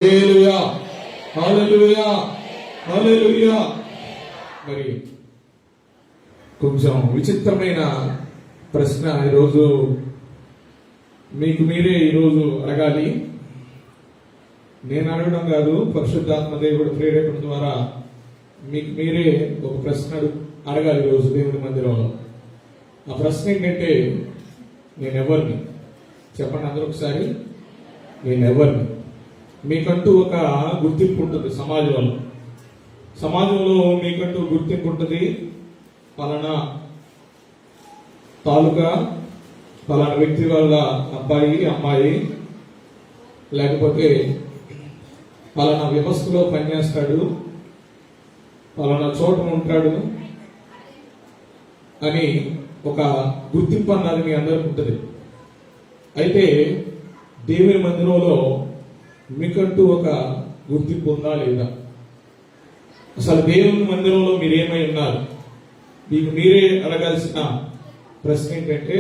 హల్లెలూయా హల్లెలూయా హల్లెలూయా. మరి కొంచెం విచిత్రమైన ప్రశ్న ఈరోజు మీకు మీరే ఈరోజు అడగాలి. నేను అడగడం కాదు, పరిశుద్ధాత్మ దేవుడు ప్రేరేపణ ద్వారా మీకు మీరే ఒక ప్రశ్న అడగాలి ఈరోజు దేవుడి మందిరంలో. ఆ ప్రశ్న ఏంటంటే, నేనెవరిని? చెప్పండి అందరూ ఒకసారి. నేనెవరిని? మీకంటూ ఒక గుర్తింపు ఉంటుంది సమాజంలో మీకంటూ గుర్తింపు ఉంటుంది. పలానా తాలూకా పలానా వ్యక్తి వల్ల అబ్బాయి అమ్మాయి, లేకపోతే పలానా వ్యవస్థలో పనిచేస్తాడు, పలానా చోట ఉంటాడు అని ఒక గుర్తింపు అన్నది మీ అందరికి ఉంటుంది. అయితే దేవుని మందిరంలో మీకంటూ ఒక గుర్తింపు ఉందా లేదా? అసలు దేవుని మందిరంలో మీరేమై ఉన్నారు? మీకు మీరే అడగాల్సిన ప్రశ్న ఏంటంటే,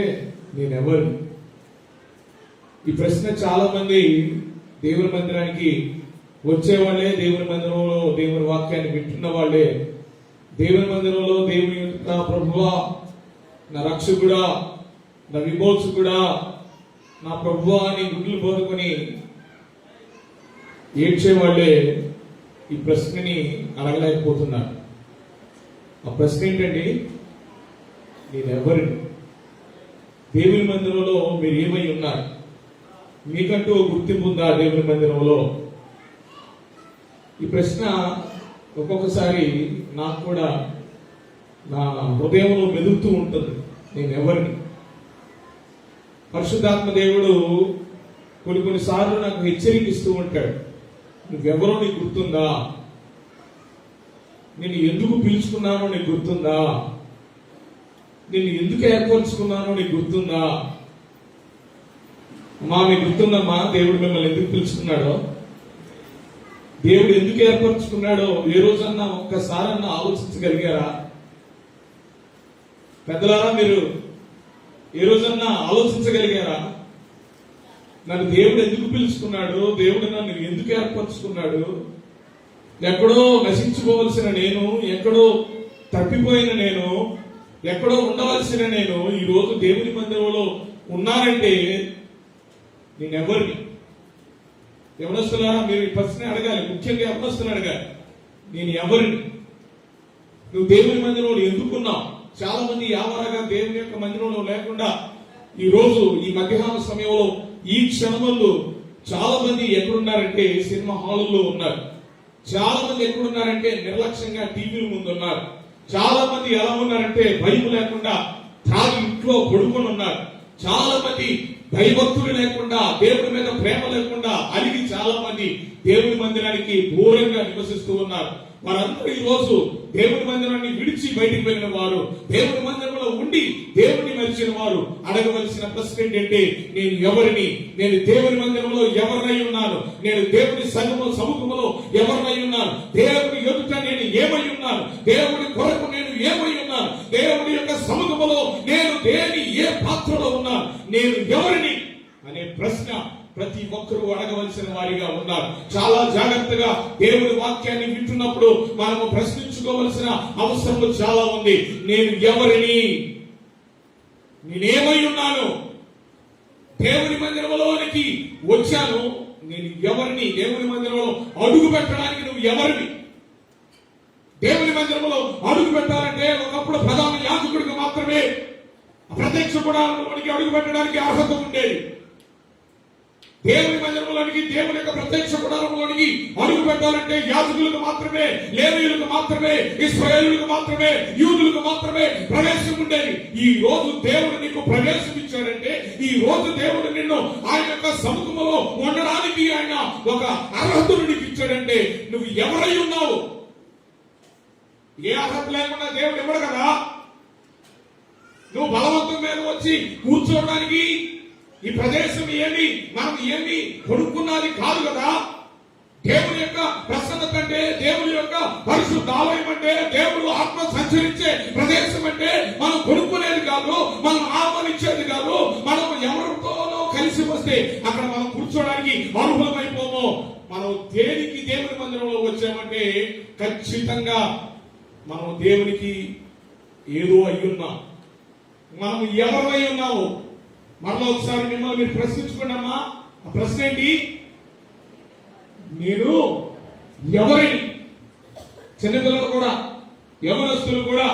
నేనెవరు? ఈ ప్రశ్న చాలా మంది దేవుని మందిరానికి వచ్చేవాళ్లే, దేవుని మందిరంలో దేవుని వాక్యాన్ని వింటున్న వాళ్ళే, దేవుని మందిరంలో దేవుని యొక్క ప్రభువా, నా రక్షకుడా, నా విమోచకుడా, నా ప్రభువా అని గుడ్లు పోరుకొని ఏడ్చేవాళ్లే ఈ ప్రశ్నని అడగలేకపోతున్నారు. ఆ ప్రశ్న ఏంటండి? నేనెవరిని? దేవుని మందిరంలో మీరు ఏమై ఉన్నారు? మీకంటూ గుర్తింపు ఉందా దేవుని మందిరంలో? ఈ ప్రశ్న ఒక్కొక్కసారి నాకు కూడా నా హృదయంలో మెదులుతూ ఉంటుంది. నేనెవరిని? పరిశుద్ధాత్మ దేవుడు కొన్నిసార్లు నాకు హెచ్చరికిస్తూ ఉంటాడు. నువ్వెవరో నీకు గుర్తుందా? నేను ఎందుకు పిలుచుకున్నానో నీకు గుర్తుందా? నిన్ను ఎందుకు ఏర్పరచుకున్నానో నీకు గుర్తుందా? అమ్మా, మీకు గుర్తుందమ్మా దేవుడు మిమ్మల్ని ఎందుకు పిలుచుకున్నాడో, దేవుడు ఎందుకు ఏర్పరచుకున్నాడో ఏ రోజన్నా ఒక్కసారన్నా ఆలోచించగలిగారా? పెద్దలారా, మీరు ఏ రోజన్నా ఆలోచించగలిగారా? నన్ను దేవుడు ఎందుకు పిలుచుకున్నాడు, దేవుడు నన్ను ఎందుకు ఏర్పరచుకున్నాడు? ఎక్కడో నశించుకోవలసిన నేను, ఎక్కడో తప్పిపోయిన నేను, ఎక్కడో ఉండవలసిన నేను ఈ రోజు దేవుని మందిరంలో ఉన్నానంటే నేనెవరిని? యవనస్తులారా, మీరు ఈ ప్రశ్న అడగాలి. ముఖ్యంగా యవనస్తులు అడగాలి, నేను ఎవరిని? నువ్వు దేవుని మందిరంలో ఎందుకున్నావు? చాలా మంది యావరగా దేవుని యొక్క మందిరంలో లేకుండా ఈ రోజు ఈ మధ్యాహ్న సమయంలో ఈ క్షణంలో చాలా మంది ఎక్కడున్నారంటే సినిమా హాలుల్లో ఉన్నారు. చాలా మంది ఎక్కడున్నారంటే నిర్లక్ష్యంగా టీవీల ముందు ఉన్నారు. చాలా మంది ఎలా ఉన్నారంటే భయం లేకుండా తాగి ఇంట్లో పడుకొని ఉన్నారు. చాలా మంది భయభక్తులు లేకుండా, దేవుడి మీద ప్రేమ లేకుండా అలిగి చాలా మంది దేవుని మందిరానికి దూరంగా నివసిస్తూ ఉన్నారు. వారందరూ ఈ రోజు దేవుని మందిరాన్ని విడిచి బయటికి వెళ్ళిన వారు, దేవుని మందిరంలో ఉండి దేవుడిని మరిచిన వారు అడగవలసిన ప్రశ్న ఏంటంటే, నేను ఎవరిని? నేను దేవుని మందిరంలో ఎవరినై ఉన్నాను? నేను దేవుని సముఖంలో ఎవరినై ఉన్నాను? దేవుని ఎదుట నేను ఏమై ఉన్నాను? దేవుని కొరకు నేను ఏమై ఉన్నాను? దేవుని యొక్క సముఖంలో నేను దేని ఏ పాత్రలో ఉన్నాను? నేను ఎవరిని అనే ప్రశ్న ప్రతి ఒక్కరూ అడగవలసిన వారిగా ఉన్నారు. చాలా జాగ్రత్తగా దేవుని వాక్యాన్ని వింటున్నప్పుడు మనము ప్రశ్నించుకోవలసిన అవసరం చాలా ఉంది. నేను ఎవరిని? నేనేమై ఉన్నాను? దేవుని మందిరంలోనికి వచ్చాను, నేను ఎవరిని? దేవుని మందిరంలో అడుగు పెట్టడానికి నువ్వు ఎవరిని? దేవుని మందిరంలో అడుగు పెట్టాలంటే ఒకప్పుడు ప్రధాన యాజకుడికి మాత్రమే ప్రత్యక్ష గుడారంలోనికి అడుగు పెట్టడానికి అర్హత ఉండేది. దేవుని మందిరంలోనికి, దేవుని యొక్క ప్రత్యక్ష గుడారంలోనికి అడుగు పెట్టాలంటే యాజకులకు మాత్రమే, లేవీయులకు మాత్రమే, ఇశ్రాయేలులకు మాత్రమే, యూదులకు మాత్రమే ప్రవేశం ఉండేది. ఈ రోజు దేవుడు నీకు ప్రవేశం ఇచ్చాడంటే, ఈ రోజు దేవుడు నిన్ను ఆయన యొక్క సముఖంలో ఉండడానికి ఆయన ఒక అర్హతను నీకు ఇచ్చాడంటే నువ్వు ఎవరై ఉన్నావు? ఏ అర్హత లేకుండా దేవుడు ఇవ్వడు కదా. నువ్వు బలవంతం మీద వచ్చి కూర్చోవడానికి ఈ ప్రదేశం ఏమి, మనం ఏమి కొనుక్కున్నది కాదు కదా. దేవుని యొక్క ప్రసన్నత అంటే, దేవుని యొక్క పరిశుద్ధ ఆలయం అంటే, దేవుడు ఆత్మ సంచరించే ప్రదేశం అంటే మనం కొనుక్కునేది కాదు, మనం ఆహ్వానించేది కాదు. మనం ఎవరితోనో కలిసి వస్తే అక్కడ మనం కూర్చోడానికి అనుభవం అయిపోము. మనం దేనికి దేవుని మందిరంలో వచ్చామంటే ఖచ్చితంగా మనం దేవునికి ఏదో అయ్యున్నాం. మనం ఎవరై ఉన్నాము మరలా ఒకసారి మిమ్మల్ని మీరు ప్రశ్నించుకున్నామా? ఆ ప్రశ్న ఏంటి? నేను ఎవరిని? చిన్నపిల్లలు కూడా యవనస్తులు కూడా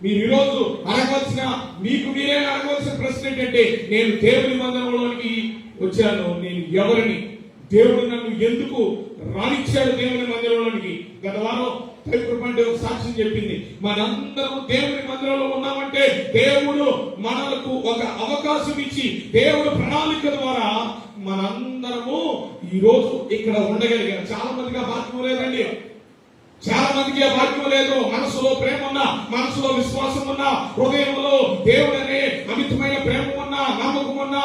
మీరు ఈరోజు అడగవలసిన మీకు మీరే అడగవలసిన ప్రశ్న ఏంటంటే నేను దేవుని మందిరంలోనికి వచ్చాను, నేను ఎవరిని? దేవుడు నన్ను ఎందుకు రానిచ్చాడు దేవుని మందిరంలోనికి? గత వారం పండుగ ఒక సాక్ష్యం చెప్పింది. మనందరం దేవుని మందిరంలో ఉన్నామంటే దేవుడు మనకు ఒక అవకాశం ఇచ్చి దేవుడు ప్రణాళిక ద్వారా మనందరము ఈ రోజు ఇక్కడ ఉండగలిగాం. చాలా మందికి ఆ భాగ్యం లేదండి. చాలా మందికి ఆ భాగ్యం లేదు. మనసులో ప్రేమ ఉన్నా, మనసులో విశ్వాసం ఉన్నా, హృదయంలో దేవుడనే అమితమైన ప్రేమ ఉన్నా, నమ్మకం ఉన్నా,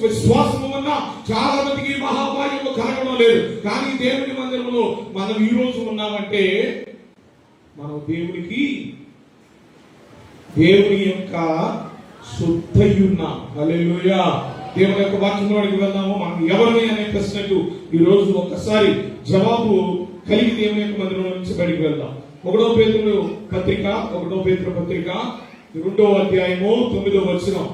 విశ్వాసము ఉన్నా చాలా మందికి మహాభాగ్యము కలగడం లేదు. కానీ దేవుని మందిరంలో మనం ఈ రోజు ఉన్నామంటే మనం దేవుని యొక్క శుద్ధై ఉన్నాం. హల్లెలూయా. దేవుని యొక్క వాక్యంలోకి వెళ్దాము. మనం ఎవరిని అనే ప్రశ్నకు ఈ రోజు ఒక్కసారి జవాబు కలిగి దేవుని యొక్క మందిరంలో నుంచి బయటికి వెళ్దాం. 1వ పేతురు పత్రిక 2వ అధ్యాయము 9వ వచనం.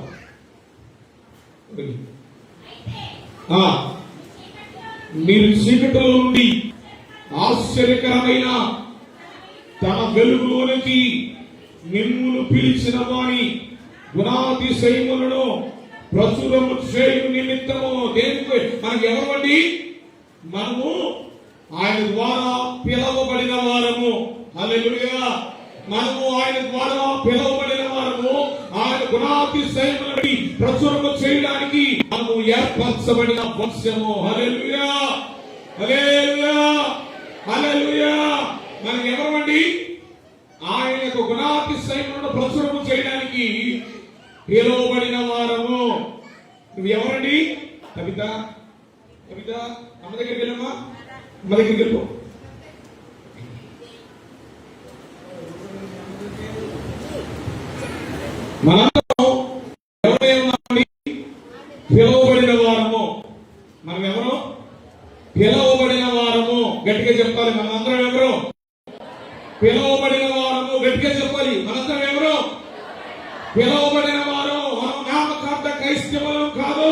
మీరు చీకటిలో నుండి ఆశ్చర్యకరమైన తన వెలుగులోనికి మిమ్మును పిలిచిన వాని గుణాతిశయములను ప్రచురము చేయు నిమిత్తము. దేనికి మనకి ఎవరండి? మనము ఆయన ద్వారా పిలవబడిన వారము. హల్లెలూయా. మనము ఆయన ద్వారా పిలవబడిన వారము. ఆయన గుణాతిశయములను ప్రచురము చేయడానికి మనము ఏర్పరచబడిన వంశము. హల్లెలూయా, హల్లెలూయా, హల్లెలూయా. మనకి ఎవరండి? ఆయన యొక్క గుణాతిశయములను ప్రచురము చేయడానికి పిలువబడిన వారము. నువ్వు ఎవరండి? కవిత అమ్మ దగ్గరికి వెళ్ళమ్మా. అమ్మ దగ్గరికి వెళ్ళిపో. మనందరం ఎవరై ఉన్నామని? పిలువబడిన వారము. మనం ఎవరు? పిలువబడిన వారము. గట్టిగా చెప్పాలి. మనందరం ఎవరు? పిలువబడిన వారము. గట్టిగా చెప్పాలి. మనందరం ఎవరు? పిలువబడిన వారు. మనం నామకార్థ క్రైస్తవులు కాదు.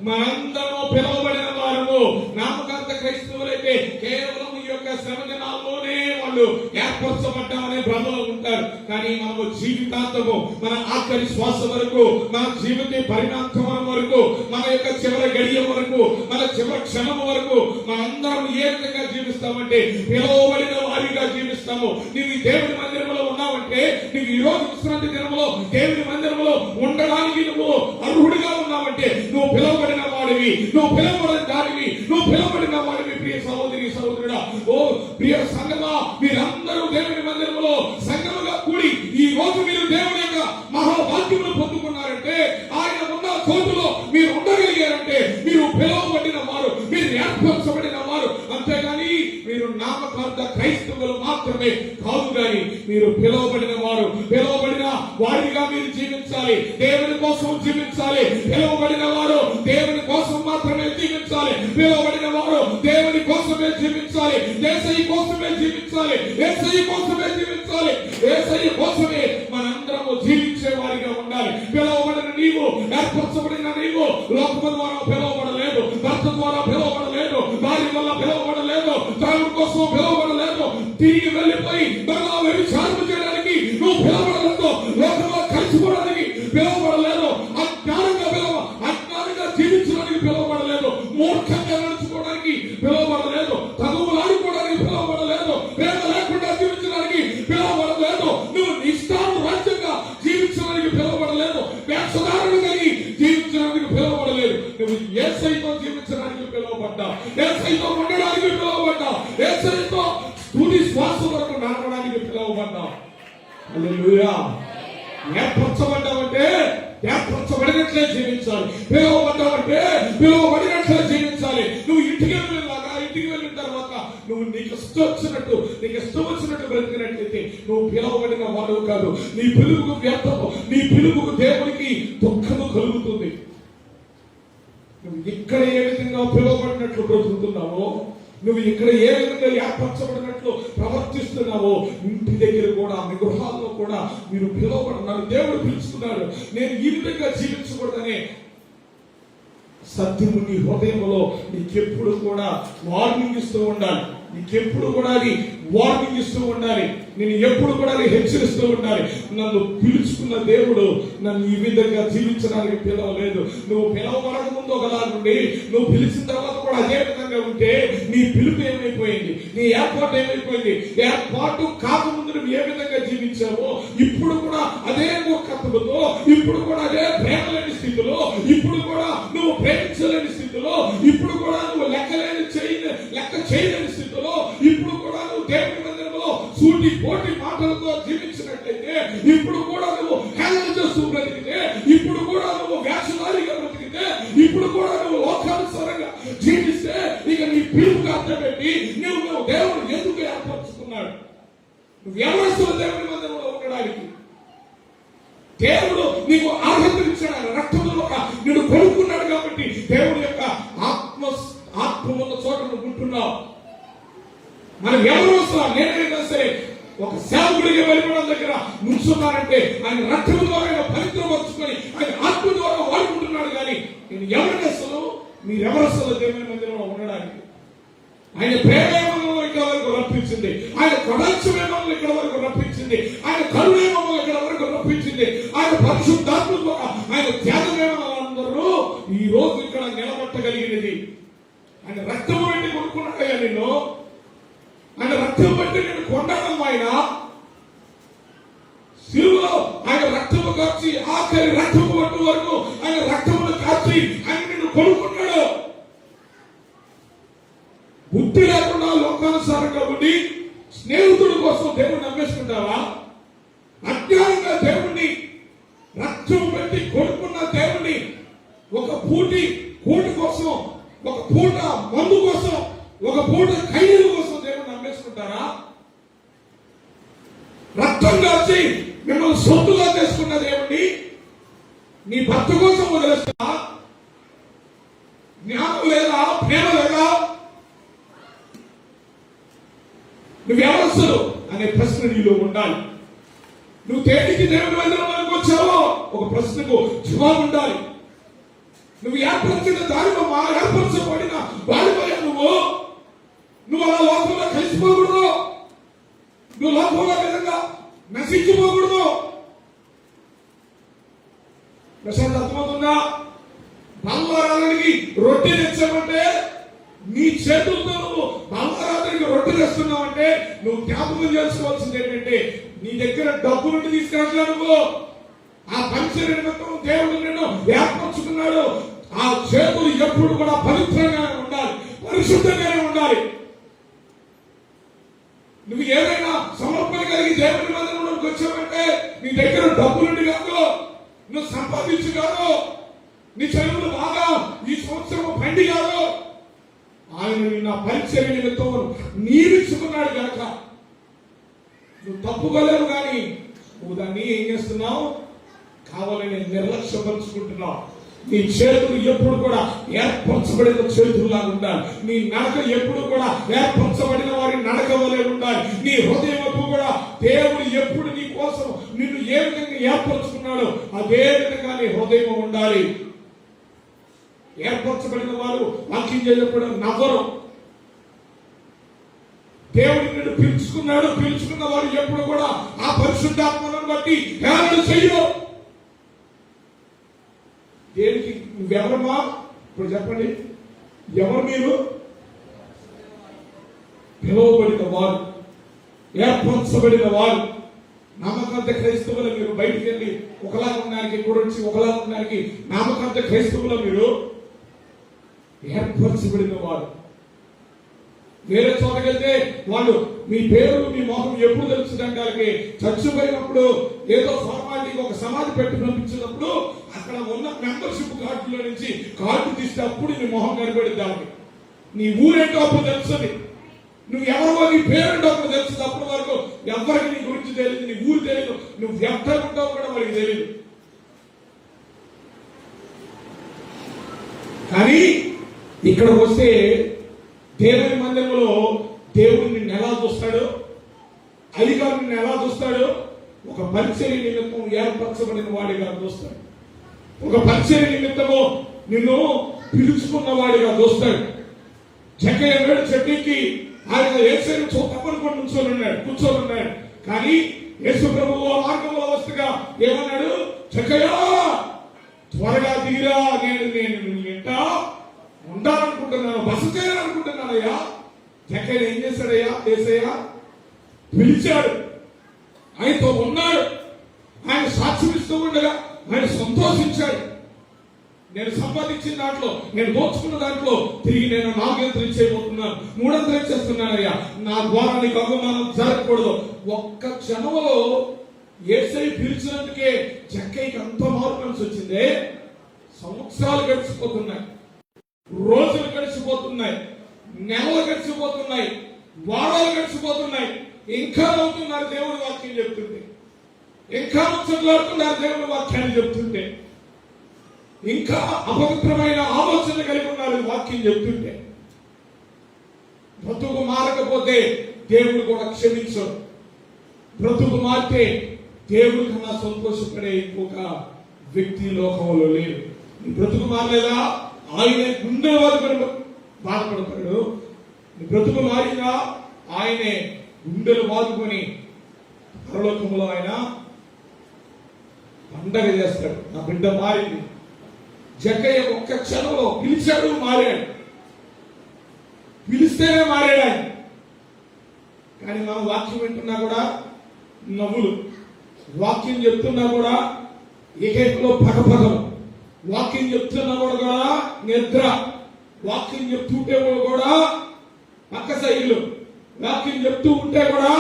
మనందరూ పిలువబడిన వారము. నామకార్థ క్రైస్తవులైతే కేవలం ఈ యొక్క శ్రమ దినాల్లోనే వాళ్ళు ఏర్పరచబడ్డామనే భ్రమలో ఉంటారు. కానీ మనము జీవితాంతము, మన ఆఖరి శ్వాస వరకు, మన జీవిత పరిణామం వరకు, మన యొక్క చివరి గడియ వరకు, మన చివరి క్షణం వరకు మనందరం ఏ విధంగా జీవిస్తామంటే పిలువబడిన వారిగా జీవిస్తాము. నీవు దేవుని మందిరంలో ఉన్నావంటే, నీవు ఈ రోజు విశ్రాంతి దినంలో దేవుని మందిరంలో ఉండడానికి నువ్వు అర్హుడిగా ఉన్నావంటే నువ్వు పిలువబడిన వాడివి, నువ్వు పిలువబడిన దానివి, నువ్వు పిలువబడిన వాడివి. ప్రియ సహోదరి సహోదరుడా, ఓ ప్రియ సంఘమా, మీరందరూ దేవుని మందిరంలో సంఘముగా కూడి ఈ రోజు మీరు దేవుని యొక్క మహాభాగ్యమును పొందుకున్నారంటే, ఆయన ఉన్న చోటులో మీరు ఉండగలిగారంటే మీరు పిలువబడిన వారు, మీరు ఏర్పరచబడిన వారు. అంతేగాని మీరు నామకార్థ క్రైస్తవులు మాత్రమే కాదు. కానీ మీరు పిలువబడిన వారు. పిలువబడిన వారిగా మీరు జీవించాలి. దేవుని కోసం జీవించాలి. పిలువబడిన వారు దేవుని కోసం మాత్రమే జీవించాలి. పిలువబడిన వారు దేవుని కోసమే జీవించాలి. యేసయ్య కోసమే జీవించాలి. యేసయ్య కోసమే జీవించాలి. యేసయ్య కోసమే మనందరము జీవించే వారిగా ఉండాలి. పిలువబడిన నీవు, ఏర్పరచబడిన నీవు లోకము ద్వారా పిలువబడలేదు, భర్త ద్వారా పిలువబడలేదు, భార్య వల్ల పిలువబడలేదు, దేవుని కోసం పిలువబడలేదు. తిరిగి వెళ్ళిపోయి మరలా వ్యభిచారం చేయడానికి నువ్వు పిలువబడలేదు. లోకంలో కలిసిపోవడానికి పిలువబడలేదు. అజ్ఞానంగా జీవించడానికి పిలువబడలేదు. మూర్ఖంగా నడుచుకోవడానికి పిలువబడలేదు. తగువులాడుకోవడానికి పిలువబడలేదు. ప్రేమ లేకుండా జీవించడానికి పిలువబడలేదు. నువ్వు ఇష్టానురాజ్యంగా జీవించడానికి పిలువబడలేదు. వేషధారణ కలిగి జీవించడానికి పిలువబడలేదు. నువ్వు యేసయ్యతో జీవించడానికి పిలువబడ్డావు. యేసయ్యతో ఉండడానికి పిలువబడ్డావు. యేసయ్యతో తుది శ్వాస వరకు నడవడానికి పిలువబడ్డావు. హల్లెలూయా. ఏర్పరచబడ్డావంటే ఏర్పరచబడినట్లే జీవించాలి. పిలువబడ్డావంటే పిలువబడినట్లే జీవించాలి. నువ్వు ఇంటికి వెళ్ళిన తర్వాత నువ్వు నీకు ఇష్టం వచ్చినట్టు బ్రతికినట్లయితే నువ్వు పిలువబడిన వాడు కాదు. నీ పిలుపుకు వ్యర్థము, నీ పిలుపుకు దేవునికి దుఃఖము కలుగుతుంది. నువ్వు ఇక్కడ ఏ విధంగా పిలువబడినట్లు బ్రతుకుతున్నావో, నువ్వు ఇక్కడ ఏ విధంగా ఏర్పరచబడినట్లు ప్రవర్తిస్తున్నావో, ఇంటి దగ్గర కూడా, మీ గృహాల్లో కూడా మీరు పిలువబడినారు. దేవుడు పిలుచుకున్నాడు. నేను ఈ విధంగా జీవించకూడదనే సత్యము నీ హృదయంలో నీకెప్పుడు కూడా వార్నింగ్ ఇస్తూ ఉండాలి. నీకెప్పుడు కూడా అది వార్నింగ్ ఇస్తూ ఉండాలి. నేను ఎప్పుడు కూడా అది హెచ్చరిస్తూ ఉండాలి. నన్ను పిలుచుకున్న దేవుడు నన్ను ఈ విధంగా జీవించడానికి పిలవలేదు. నువ్వు పిలవబడక ముందు ఒకలాగుండి, నువ్వు పిలిచిన తర్వాత కూడా అదే విధంగా ఉంటే నీ పిలుపు ఏమైపోయింది? నీ ఏర్పాటు ఏమైపోయింది? ఏర్పాటు కాకముందు నువ్వు ఏ విధంగా జీవించావో ఇప్పుడు కూడా అదే మూర్ఖత్వంతో, ఇప్పుడు కూడా అదే ప్రేమ లేని స్థితిలో, ఇప్పుడు కూడా నువ్వు ప్రేమించలేని స్థితిలో, ఇప్పుడు కూడా నువ్వు లెక్క చేయలేని స్థితిలో, ఇప్పుడు కూడా నువ్వు దేవుని మందిరంలో సూటి పోటీ మాటలతో జీవించినట్లయితే, ఇప్పుడు కూడా నువ్వు హేళన చేస్తూ బ్రతికితే, ఇప్పుడు కూడా నువ్వు వేషధారిగా బ్రతికితే, ఇప్పుడు కూడా నువ్వు లోకానుసారంగా జీవిస్తే, ఇక నీ పిలుపుకి అర్థం పెట్టి నువ్వు దేవుడు ఎందుకు ఏర్పరచుకున్నాడు? నువ్వు ఎవరు దేవుని మందిరంలో ఉండడానికి? దేవుడు నీకు అర్హత ఇచ్చాడు. రక్తంలో నిన్ను కొనుక్కున్నాడు కాబట్టి దేవుడి యొక్క ఆత్మ ఉన్న చోట నువ్వు ఉంటున్నావు. మనం ఎవరు అవసరం? నేనైనా సరే ఒక సేవకుడిగా వెళ్ళిపోవడం దగ్గర నుంచున్నారంటే ఆయన రక్తం ద్వారా పవిత్రపరుచుకొని ఆయన ఆత్మ ద్వారా వాడుకుంటున్నాడు. కానీ నేను ఎవరిని అసలు, మీరెవరు అసలు దేవుని మందిరంలో ఉండడానికి? ఆయన ప్రేమేమో ఇక్కడ వరకు రప్పించింది, ఆయన కటాక్షమేమో ఇక్కడ వరకు రప్పించింది, ఆయన కరుణేమో ఇక్కడ వరకు రప్పించింది, ఆయన పరిశుద్ధాత్మ ద్వారా ఆయన త్యాగమేమో అందరూ ఈ రోజు ఇక్కడ నిలబట్టగలిగినది. ఆయన రక్తము పెట్టి కొనుక్కున్నాడయ్యా నిన్ను. ఆయన రక్తం బట్టి నేను కొన్నాను. ఆయన శిలువలో ఆయన రక్తము కాచి ఆఖరి రక్తము పట్టు వరకు ఆయన రక్తమును కాచి ఆయన నిన్ను కొనుక్కున్నాడు. బుద్ధి లేకుండా లోకానుసారంగా ఉండి స్నేహితుడి కోసం దేవుడిని నమ్మేసుకుంటావా? అజ్ఞానంగా దేవుణ్ణి రక్తం పెట్టి కొనుక్కున్న దేవుణ్ణి ఒక కూటి కోసం, ఒక పూట మందు కోసం, ఒక పూట ఖైదీల కోసం దేవుడిని నమ్మేసుకుంటారా? రక్తం కాచి మిమ్మల్ని సొత్తుగా చేసుకున్న దేవుణ్ణి నీ భర్త కోసం వదిలేస్తా? జ్ఞానం లేదా? ప్రేమ లేదా? నువ్వెవరసలు అనే ప్రశ్న నీలో ఉండాలి. నువ్వు దేనికి దేవుని మందిరంలోకి వచ్చావో ఒక ప్రశ్నకు జవాబు ఉండాలి. నువ్వు ఏర్పరిచిన దానిలో ఏర్పరచబడిన వాడిపోయా నువ్వు అలా లోకంలో కలిసిపోకూడదు. నువ్వు లోకంలో విధంగా నశించిపోకూడదు. ప్రశాంత్ అర్థమవుతుందా? బంగారానికి రొట్టె తెచ్చామంటే, నీ చేతులతో నువ్వు బంగారానికి రొట్టె తెస్తున్నావంటే నువ్వు జ్ఞాపకం చేసుకోవాల్సింది ఏంటంటే, నీ దగ్గర డబ్బు నుండి తీసుకురాట్లా. నువ్వు ఆ పంచర నిమిత్తం దేవుడు నిన్ను ఏర్పరచుకున్నాడు. ఆ చేతులు ఎప్పుడు కూడా పవిత్రంగానే ఉండాలి, పరిశుద్ధంగానే ఉండాలి. నువ్వు ఏదైనా సమర్పణ కలిగి దేవుని మందిరంలోకి వచ్చావంటే నీ దగ్గర డబ్బు నుండి కాదు, నువ్వు సంపాదించు కాదు, నీ చదువులు బాగా ఈ సంవత్సరం బండి కాదు. ఆయన నిన్న పరిచర్య నిమిత్తం నీరుచుకున్నాడు కనుక నువ్వు తప్పుకోలేవు. కానీ నువ్వు దాన్ని ఏం చేస్తున్నావు? కావాలని నిర్లక్ష్యపరుచుకుంటున్నావు. నీ చేతులు ఎప్పుడు కూడా ఏర్పరచబడిన చేతుల్లాగా ఉండాలి. నీ నడక ఎప్పుడు కూడా ఏర్పరచబడిన వారి నడక వలె ఉండాలి. నీ హృదయం ఎప్పుడు కూడా దేవుడు ఎప్పుడు నీ కోసం నిన్ను ఏ విధంగా ఏర్పరచుకున్నాడో అదే విధంగా నీ హృదయం ఉండాలి. ఏర్పరచబడిన వారు వాక్యం చేయకుండా నవ్వరు. దేవుడు నిన్ను పిలుచుకున్న వారు ఎప్పుడు కూడా ఆ పరిశుద్ధాత్మను బట్టి హేళన చెయ్యరు. దేనికి? నువ్వెవరమ్మా? ఇప్పుడు చెప్పండి, ఎవరు మీరు? పిలువబడిన వారు, ఏర్పరచబడిన వారు. నామకాంత క్రైస్తవులు మీరు బయటికి వెళ్ళి ఒకలాగా ఉండడానికి, కూడా వచ్చి ఒకలాగా ఉండడానికి నామకాంత క్రైస్తవులు మీరు ఏర్పరచబడిన వారు. వేరే చోటకెళ్తే వాళ్ళు మీ పేరు మీ మొహం ఎప్పుడు తెలుస్తుందంటే, చచ్చిపోయినప్పుడు ఏదో ఫార్మాలిటీకి ఒక సమాధి పెట్టి పంపించినప్పుడు అక్కడ ఉన్న మెంబర్షిప్ కార్డులో నుంచి కార్డు తీస్తే అప్పుడు నీ మొహం కనబడిద్దామని. నీ ఊరేంటో అప్పుడు తెలుస్తుంది, నువ్వు ఎవరో నీ పేరేంటో అప్పుడు తెలుస్తుంది. అప్పటి వరకు ఎవరికి నీ గురించి తెలియదు, నీ ఊరు తెలియదు, నువ్వు ఎక్కడ ఉంటావు కూడా వాడికి తెలియదు. కానీ ఇక్కడికి వస్తే దేవుని మందిరంలో దేవుడు నిన్ను ఎలా చూస్తాడు, అధికారులు నిన్ను ఎలా చూస్తాడు? ఒక పరిచర్య నిమిత్తం ఏర్పరచబడిన వాడిగా చూస్తాడు. ఒక పరిచర్య నిమిత్తము నిన్ను పిలుచుకున్న వాడిగా చూస్తాడు. జక్కయ్య వేడు చెట్టుకి ఆయన యేసుని తప్పనుకొని కూర్చొని ఉన్నాడు. కానీ యేసు ప్రభువు మార్గంలో వస్తగా ఏమన్నాడు? జక్కయ్య త్వరగా దిగిరా, నేను ఇంట ఉండాలనుకుంటున్నాను, బస చేయాలనుకుంటున్నానయ్యా. జక్కయ్య ఏం చేశాడయ్యా? యేసయ్య పిలిచాడు, ఆయనతో ఉన్నాడు, ఆయన సాక్ష్యం ఇస్తూ ఉండగా ఆయన సంతోషించాడు. నేను సంపాదించిన దాంట్లో, నేను దోచుకున్న దాంట్లో తిరిగి నేను 4 ఇచ్చేయబోతున్నాను, 3 ఇచ్చేస్తున్నానయ్యా. నా ద్వారా నీకు అవమానం జరగకూడదు. ఒక్క క్షణంలో యేసయ్య పిలిచినందుకే జక్కయ్యకి అంత మార్పు మనసు వచ్చిందే. సంవత్సరాలు గడిచిపోతున్నాయి, రోజులు గడిచిపోతున్నాయి, నెలలు గడిచిపోతున్నాయి, వారాలు గడిచిపోతున్నాయి. ఇంకా నవ్వుతున్నారు దేవుడి వాక్యం చెప్తుంటే, ఇంకా ముచ్చట్లాడుతున్నారు దేవుడి వాక్యాన్ని చెప్తుంటే, ఇంకా అపవిత్రమైన ఆలోచన కలిగి ఉన్నారు వాక్యం చెప్తుంటే. బ్రతుకు మారకపోతే దేవుడు కూడా క్షమించడు. బ్రతుకు మారితే దేవుడి కన్నా సంతోషపడే ఇంకొక వ్యక్తి లోకంలో లేడు. నీ బ్రతుకు మారలేదా? ఆయన గుండె వాళ్ళు బాధపడతాడు. నీ బ్రతుకు మారినా ఆయనే గుండెలు బాదుకొని పరలోకంలో ఆయన పండగ చేస్తాడు. నా బిడ్డ మారింది. జక్కయ్య ఒక్క క్షణంలో పిలిచాడు, మారాడు. పిలిస్తేనే మారాడు ఆయన. కానీ మనం వాక్యం వింటున్నా కూడా నవ్వులు, వాక్యం చెప్తున్నా కూడా ఏకైకలో పగపగలు, వాక్యం చెప్తున్నా కూడా నిద్ర, వాక్యం చెప్తుంటే కూడా పక్క సైలు, వాక్యం చెప్తూ ఉంటే కూడా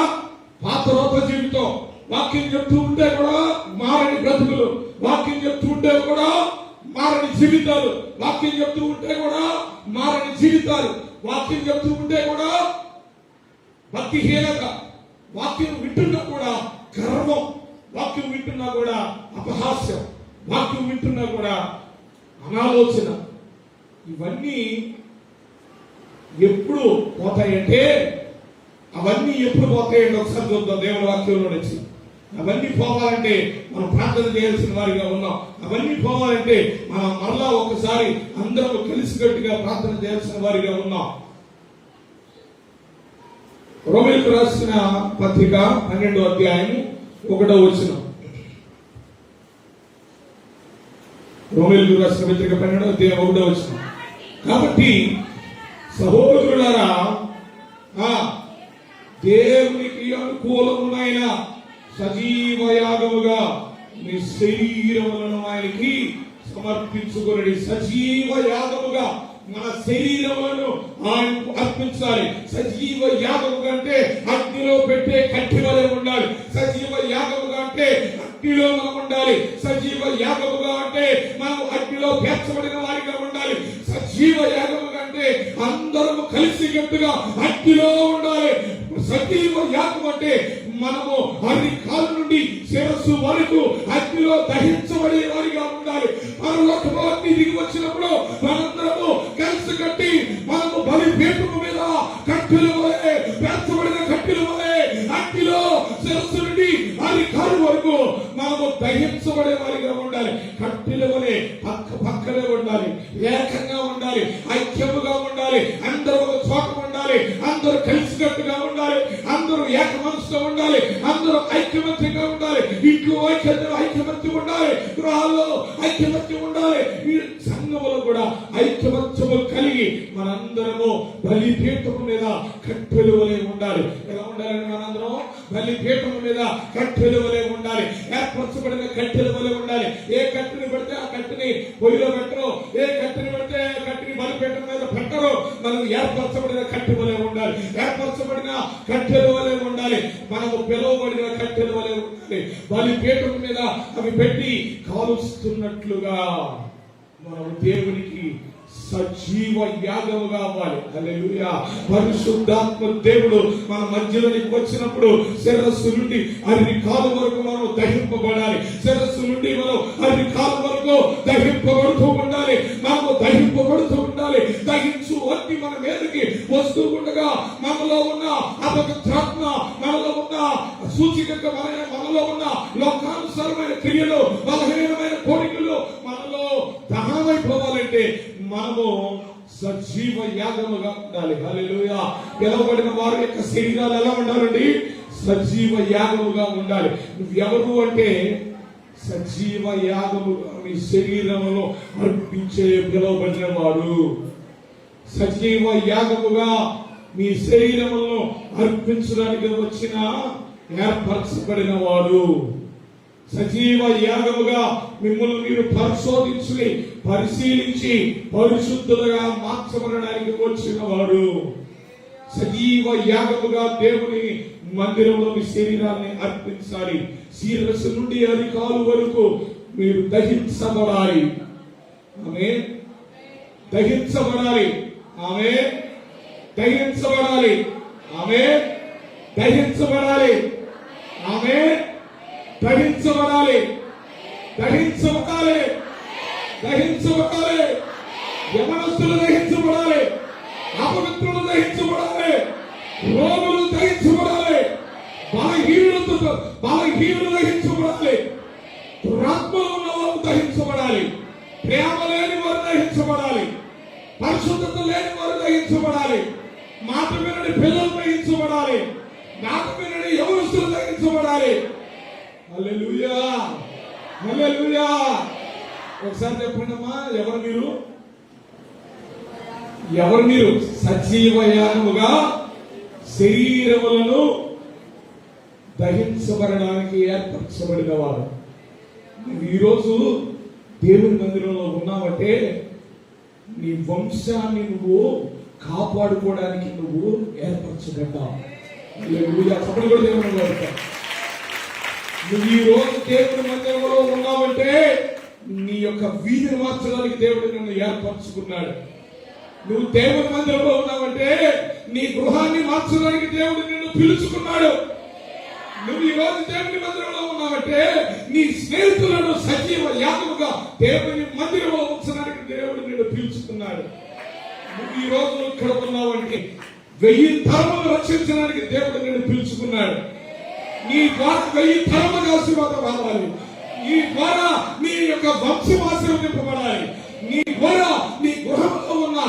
పాత రోత జీవితం, వాక్యం చెప్తూ ఉంటే కూడా మారని బ్రతుకులు, వాక్యం చెప్తూ ఉంటే కూడా మారని జీవితాలు, వాక్యం చెప్తూ ఉంటే కూడా మారని జీవితాలు, వాక్యం చెప్తూ ఉంటే కూడా భక్తిహీనత, వాక్యం వింటున్నా కూడా గర్వం, వాక్యం వింటున్నా కూడా అపహాస్యం, వాక్యం వింటున్నా కూడా అనాలోచన. ఇవన్నీ ఎప్పుడు పోతాయంటే, అవన్నీ ఎప్పుడు పోతాయంటే ఒకసారి చూద్దాం దేవుని వాక్యంలో నుంచి. అవన్నీ పోవాలంటే మనం ప్రార్థన చేయాల్సిన వారిగా ఉన్నాం. అవన్నీ పోవాలంటే మనం మరలా ఒకసారి అందరూ కలిసికట్టుగా ప్రార్థన చేయాల్సిన వారిగా ఉన్నాం. రోమీయులకు రాసిన పత్రిక 12వ అధ్యాయం 1వ వచనం. రోమీయులకు రాసిన పత్రిక 12వ అధ్యాయం 1వ వచనం. కాబట్టి సహోదరులారా, దేవునికి అనుకూలమైన సజీవ యాగముగా మీ శరీరములను ఆయనకి సమర్పించుకుని, సజీవ యాగముగా మన శరీరములను ఆయనకు అర్పించాలి. సజీవ యాగముగా అంటే అగ్నిలో పెట్టే కట్టె వలె ఉండాలి. సజీవ యాగముగా అంటే అగ్నిలో మనం ఉండాలి. సజీవ యాగముగా అంటే మనం అగ్నిలో పేర్చబడిన వారిగా ఉండాలి. సజీవ యాగముగా అంటే అందరము కలిసి గట్టుగా అగ్నిలో ఉండాలి. సజీవ యాగం అంటే మనము అన్ని కాళ్ళ నుండి శిరస్సు వరకు అగ్నిలో దహించబడే వారిగా ఉండాలి. పరలోకము అగ్ని దిగి వచ్చినప్పుడు మనందరము కలిసి కట్టి మనము బలిపీఠము మీద కట్టెల వలె, పేర్చబడిన కట్టెల వలె అగ్నిలో శిరస్సు నుండి అన్ని కాళ్ళ వరకు మనము దహించబడే వారిగా ఉండాలి. కట్టెల వలె పక్కనే ఉండాలి, ఏకంగా ఉండాలి, ఐక్యముగా ఉండాలి, అందరూ ఒక చోట ఉండాలి, అందరూ కలిసికట్టుగా ఉండాలి, అందరూ ఏక మనసుతో ఉండాలి, అందరూ ఐక్యమత్యంగా ఉండాలి. ఇంట్లో ఐక్యమత్యం ఉండాలి, గృహాల్లో ఐక్యమత్యం ఉండాలి, ఈ సంఘములో కూడా ఐక్యమత్యము కలిగి మనందరము బలిపీఠము మీద కట్టెలు వలె ఉండాలి. ఎలా ఉండాలని? మనందరం బలిపీఠము మీద కట్టెలు వలె ఉండాలి, ఏర్పరచబడిన కట్టెల వలె ఉండాలి. ఏ కట్టెని పడితే ఆ కట్టెని పొయ్యిలో పెట్టరు, ఏ కట్టెని పడితే ఆ కట్టెని బలిపీఠం మీద పెట్టరు. మనం ఏర్పరచబడిన కట్టె వలె ఉండాలి, ఏర్పరచబడిన కట్టెల వలె ఉండాలి, మనము పిలువబడిన కట్టెల వలె ఉండాలి. బలిపీఠం మీద అవి పెట్టి కాలుస్తున్నట్లుగా మనం దేవునికి సజీవ యాగముగా అవ్వాలి. హల్లెలూయా. పరిశుద్ధాత్మ దేవుడు మన మధ్యలోనికి వచ్చినప్పుడు శిరస్సు నుండి అన్ని కాలు వరకు మనం దహింపబడాలి. శిరస్సు నుండి మనం అన్ని కాలు వరకు దహింపబడుతూ ఉండాలి. మనము దహింపబడుతూ ఉండాలి. దహించు అన్ని మన మీదకి వస్తూ ఉండగా మనలో ఉన్న అపవిత్రాత్మ, మనలో ఉన్న సూచిక, మనలో ఉన్న లోకానుసారమైన క్రియలు, బలహీనమైన కోరికలు మనలో దహనమైపోవాలంటే మనము సజీవ యాగముగా ఉండాలి. హల్లెలూయా. పిలవబడిన వారి యొక్క శరీరాలు ఎలా ఉండాలండి? సజీవ యాగముగా ఉండాలి. నువ్వెవరు అంటే సజీవ యాగముగా నీ శరీరములో అర్పించే పిలవబడిన వాడు. సజీవ యాగముగా మీ శరీరములను అర్పించడానికి వచ్చిన ఏర్పరచబడిన వాడు. సజీవ యాగముగా మిమ్మల్ని మీరు పరిశోధించి పరిశీలించి పరిశుద్ధులుగా మార్చబడడానికి వచ్చిన వాడు. సజీవ యాగముగా దేవుని మందిరంలో మీ శరీరాన్ని అర్పించాలి. శిరస్సు నుండి అరికాలు వరకు మీరు దహించబడాలి. ఆమేన్. దహించబడాలి. ఆమేన్. దహించబడాలి. ఆమేన్. దహించబడాలి. ఆమేన్. దహించబడాలి. దహించబడాలి. దహించబడాలి. యవనస్తులు దహించబడాలి. అపవిత్రులు దహించబడాలి. రోగులు దహించబడాలి. బలహీనులు దహించబడాలి. దురాత్మలు ఉన్న వారు దహించబడాలి. ప్రేమ లేని వారు దహించబడాలి. పరిశుద్ధత లేని వారు దహించబడాలి. మాట వినని పిల్లలు దహించబడాలి. మాట వినని యవనస్తులు దహించబడాలి. హల్లెలూయా. హల్లెలూయా. ఒకసారి చెప్పండి అమ్మా, ఎవరు మీరు? ఎవరు మీరు? సజీవ యాగముగా శరీరములను దహించబడడానికి ఏర్పరచబడిన వారు. ఈరోజు దేవుని మందిరంలో ఉన్నావంటే నీ వంశాన్ని నువ్వు కాపాడుకోవడానికి నువ్వు ఏర్పరచబడ్డావు. చెప్పండి కూడా దేవుని వారు. నువ్వు ఈ రోజు దేవుని మందిరంలో ఉన్నావంటే నీ యొక్క వీధిని మార్చడానికి దేవుడు నిన్ను ఏర్పరచుకున్నాడు. నువ్వు దేవుని మందిరంలో ఉన్నావంటే నీ గృహాన్ని మార్చడానికి దేవుడు నిన్ను పిలుచుకున్నాడు. నువ్వు ఈ రోజు దేవుని మందిరంలో ఉన్నావంటే నీ స్నేహితులను సజీవ యాగముగా దేవుని మందిరంలో ఉంచడానికి దేవుడు నిన్ను పిలుచుకున్నాడు. నువ్వు ఈ రోజు ఇక్కడ ఉన్నావంటే 1000 తరములు రక్షించడానికి దేవుడు నిన్ను పిలుచుకున్నాడు. నీ ద్వారా 1000 తరములు ఆశీర్వాదం రావాలి. నీ ద్వారా నీ యొక్క వంశం ఆశీర్వదింపబడాలి. నీ ద్వారా నీ గృహంలో ఉన్న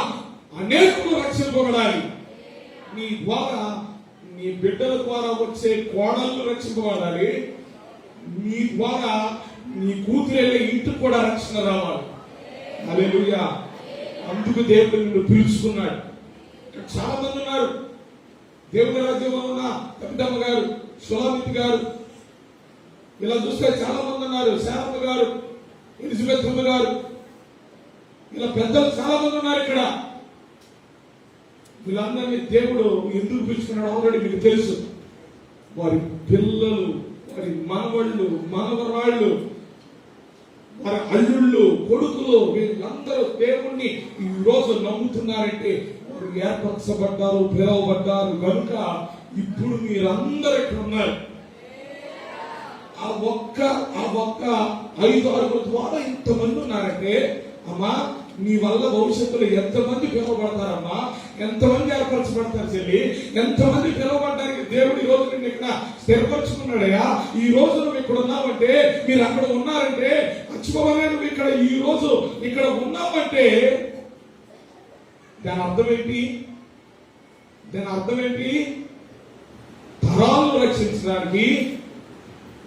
అనేకులు రక్షింపబడాలి. నీ ద్వారా నీ బిడ్డల ద్వారా వచ్చే కోడళ్ళు రక్షింపబడాలి. నీ ద్వారా నీ కూతురెళ్ళే ఇంటికి కూడా రక్షణ రావాలి. హల్లెలూయా. అందుకు దేవుడు నిన్ను పిలుచుకున్నాడు. చాలా మంది ఉన్నారు. దేవుని రాజ్యంలో ఉన్న కవితమ్మ గారు, సులామితి గారు, ఇలా చూస్తే చాలా మంది ఉన్నారు. శారమ్మ గారు, ఎలిజబెత్ గారు, ఇలా పెద్దలు చాలా మంది ఉన్నారు ఇక్కడ. వీళ్ళందరినీ దేవుడు ఎందుకు పిలుచుకున్నాడు ఆల్రెడీ మీకు తెలుసు. వారి పిల్లలు, వారి మనవళ్ళు, మనవరాళ్ళు, వారి అల్లుళ్ళు, కొడుకులు, వీళ్ళందరూ దేవుణ్ణి ఈ రోజు నమ్ముతున్నారంటే వారు ఏర్పరచబడ్డారు, పిలవబడ్డారు కనుక ఇప్పుడు మీరందరూ ఇక్కడ ఉన్నారు. ఆ ఒక్క 5-6 ద్వారా ఇంతమంది ఉన్నారంటే అమ్మా నీ వల్ల భవిష్యత్తులో ఎంతమంది పిలువబడతారమ్మా, ఎంతమంది ఏర్పరచబడతారు చెల్లి, ఎంతమంది పిలువబడడానికి దేవుడు ఈ రోజు నిన్ను ఇక్కడ స్థిరపరచుకున్నాడయ్యా. ఈ రోజు నువ్వు ఇక్కడ ఉన్నావంటే, మీరు అక్కడ ఉన్నారంటే మర్చిపోవాలని నువ్వు ఇక్కడ ఈ రోజు ఇక్కడ ఉన్నావంటే దాని అర్థం ఏంటి? దాని అర్థం ఏంటి? తరాలను రక్షించడానికి,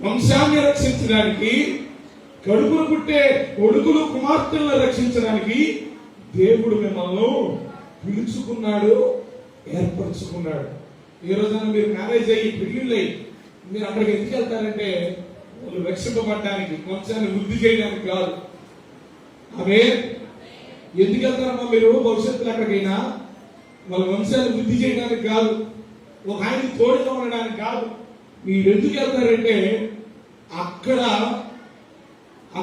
వంశాన్ని రక్షించడానికి, కడుపును పుట్టే కొడుకులు కుమార్తెలను రక్షించడానికి దేవుడు మిమ్మల్ని పిలుచుకున్నాడు, ఏర్పరచుకున్నాడు. ఈ రోజున మీరు మ్యారేజ్ అయ్యి పెళ్లిళ్ళు అయ్యి మీరు అక్కడికి ఎందుకు వెళ్తారంటే వాళ్ళు రక్షింపబడడానికి, వంశాన్ని వృద్ధి చేయడానికి కాదు. అవే ఎందుకు వెళ్తారమ్మా మీరు భవిష్యత్తులో ఎక్కడికైనా? వాళ్ళ వంశాన్ని వృద్ధి చేయడానికి కాదు, ఒక ఆయనకి తోడుగా ఉండడానికి కాదు. మీరు ఎందుకు వెళ్తారంటే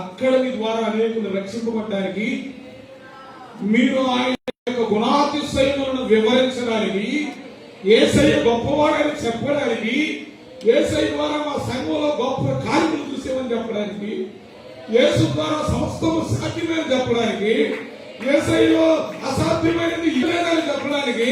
అక్కడ మీ ద్వారా అనేకులు రక్షింపబడడానికి, మీరు ఆయన యొక్క గుణాతిశయములను వివరించడానికి, యేసయ్య గొప్పవాడని చెప్పడానికి, యేసయ్య ద్వారా మా సంఘంలో గొప్ప కార్యములు చూసేమని చెప్పడానికి, యేసు ద్వారా సమస్తము సాధ్యమని చెప్పడానికి, యేసయ్యలో అసాధ్యమైనది ఇదేనని చెప్పడానికి,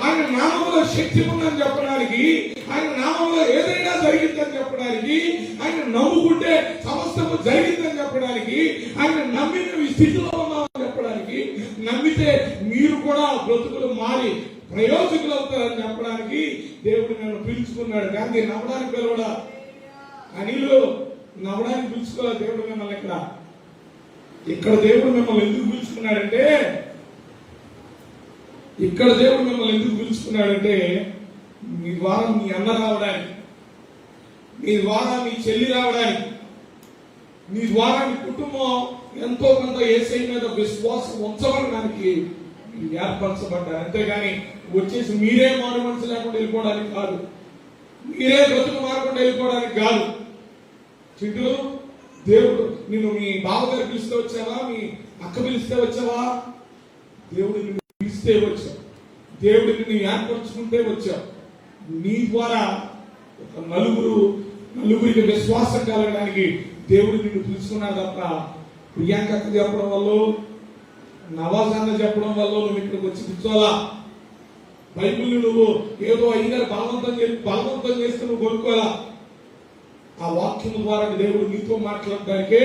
ఆయన నామంలో శక్తి ఉందని చెప్పడానికి, ఆయన నామంలో ఏదైనా జరిగిందని చెప్పడానికి, ఆయన నమ్ముకుంటే సమస్తము జరిగిందని చెప్పడానికి, ఆయన నమ్మిన స్థితిలో ఉన్నామని చెప్పడానికి, నమ్మితే మీరు కూడా బ్రతుకులు మారి ప్రయోజకులు అవుతారని చెప్పడానికి దేవుడు నన్ను పిలుచుకున్నాడు. కానీ నమ్మడానికి పిలవడా, అనిలు నమ్మడానికి పిలుచుకోవాలి దేవుడు మిమ్మల్ని. ఇక్కడ దేవుడు మిమ్మల్ని ఎందుకు పిలుచుకున్నాడంటే, మీ ద్వారా మీ అన్న రావడానికి, మీ ద్వారా మీ చెల్లి రావడానికి, మీ ద్వారా మీ కుటుంబం ఎంతో కొంత యేసయ్య మీద విశ్వాసం ఉంచబడడానికి ఏర్పరచబడ్డారు. అంతేగాని వచ్చేసి మీరే మారు మనసు లేకుండా వెళ్ళిపోవడానికి కాదు, మీరే బ్రతుకు మారకుండా వెళ్ళిపోవడానికి కాదు. చింటూ, దేవుడు నిన్ను మీ బావగారు పిలిస్తే వచ్చావా, మీ అక్క పిలిస్తే వచ్చావా? దేవుడు నిన్ను పిలిస్తే వచ్చావు, దేవుడు నిన్ను ఏర్పరచుకుంటే వచ్చావు. నీ ద్వారా ఒక నలుగురికి విశ్వాసం కలగడానికి దేవుడు నిన్ను పిలుచుకున్నాడు తప్ప ప్రియాంక చెప్పడం వల్ల, నవాజ్ అన్న చెప్పడం వల్ల నువ్వు ఇక్కడికి వచ్చి కూర్చోవాలా. బైబిల్ నువ్వు ఏదో అయినా బలవంతం చేస్తే నువ్వు కొనుక్కోవాలా. ఆ వాక్యం ద్వారా దేవుడు నీతో మాట్లాడడానికే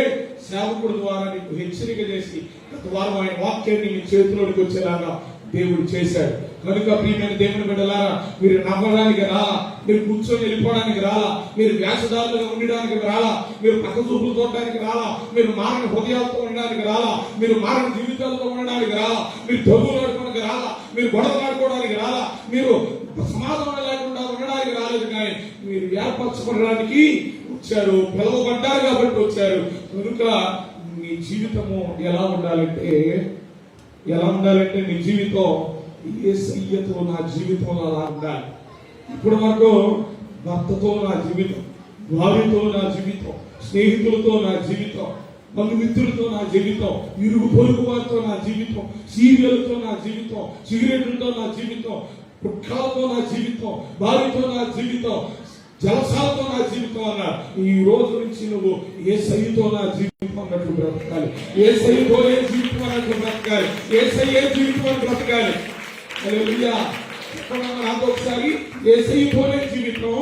సేవకుడు ద్వారా నీకు హెచ్చరిక చేసి గత వారం ఆయన వాక్యాన్ని నీ చేతిలోకి వచ్చేలాగా దేవుడు చేశాడు. కనుక ప్రియమైన దేవుని బిడ్డలారా, మీరు నవ్వడానికి రాలా, మీరు కూర్చొని వెళ్ళిపోవడానికి రాలా, మీరు వ్యాసదారులుగా ఉండడానికి రాలా, మీరు పక్క చూపులు చూడడానికి రాలా, మీరు మారిన హృదయాలతో ఉండడానికి రాలా, మీరు మారిన జీవితాలతో ఉండడానికి రాలా, మీరు దొంగలు ఆడుకోవడానికి రాలా, మీరు గొడవలు ఆడుకోవడానికి రాలా, మీరు సమాధానం లేకుండా ఉండడానికి రాలేదు. కానీ మీరు ఏర్పరచుకోవడానికి వచ్చారు, పిలవబడ్డారు కాబట్టి వచ్చారు. కనుక మీ జీవితము ఎలా ఉండాలంటే మీ జీవితం యేసయ్యతో నా జీవితంలో అలా ఉండాలి. ఇప్పుడు వరకు భర్తతో నా జీవితం, భార్యతో నా జీవితం, స్నేహితులతో నా జీవితం, బంధుమిత్రులతో నా జీవితం, ఇరుగు పొరుగు వారితో నా జీవితం, సీరియల్తో నా జీవితం, సిగరెట్లతో నా జీవితం, పుట్కాలతో నా జీవితం, భార్యతో నా జీవితం, జలసాలతో నా జీవితం అన్నారు. ఈ రోజు నుంచి నువ్వు యేసయ్యతో నా జీవితం అన్నట్లు బ్రతకాలి, యేసయ్యతోనే జీవితం అన్నట్లు బ్రతకాలి, యేసయ్యే జీవితం అని బ్రతకాలి. హల్లెలూయా. నాతో ఒకసారి యేసయ్యతోనే జీవితం,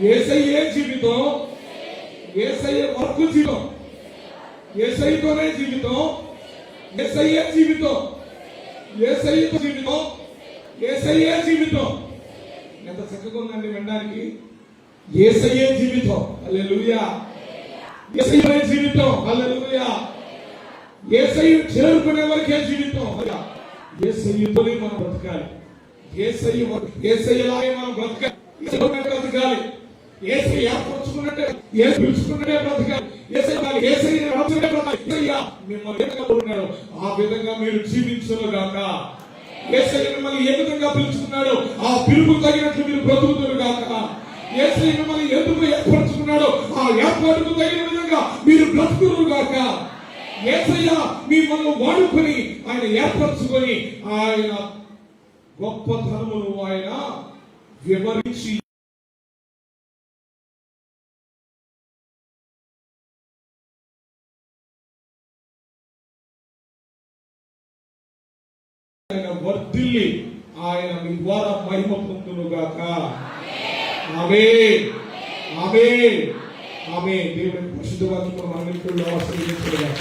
యేసయ్యే జీవితం, యేసయ్య వరకు జీవితం, యేసయ్యతోనే జీవితం, యేసయ్యే జీవితం, యేసయ్యతో జీవితం, యేసయ్యే జీవితం. ఎంత చక్కగా ఉందండి వినడానికి. యేసయ్యే జీవితం, హల్లెలూయా. యేసయ్యే జీవితం, హల్లెలూయా. యేసయ్య చేరుకునే వరకే జీవితం. యేసయ్యతోనే మనం బ్రతకాలి, యేసయ్యలాగే మనం బ్రతకాలి, బ్రతకాలి. యేసయ్య ఏర్పరచుకున్నట్టే, యేసు పిలుచుకున్నట్టే బ్రతకాలి, మిమ్మల్ని ఉన్నాడు ఆ విధంగా మీరు జీవించను గాక. యేసయ్య మిమ్మల్ని ఏ విధంగా పిలుచుకున్నాడో ఆ పిలుపు తగినట్లు మీరు బ్రతుకుతురు గాక. యేసయ్య మిమ్మల్ని ఎందుకు ఏర్పరచుకున్నాడో ఆ ఏర్పాటుకు తగిన విధంగా మీరు బ్రతుకురు గాక. యేసయ్య మిమ్మల్ని వాడుకొని ఆయన ఏర్పరచుకొని ఆయన గొప్పతనమును ఆయన వివరించి ఆయన వర్ధిల్లి ఆయన మీ ద్వారా మహిమ పొందునుగాక. ఆమేన్, ఆమేన్, ఆమేన్. దేవుని పరిశుద్ధ వాక్యము మన నిత్యంలో ఆశీర్వదించుగాక.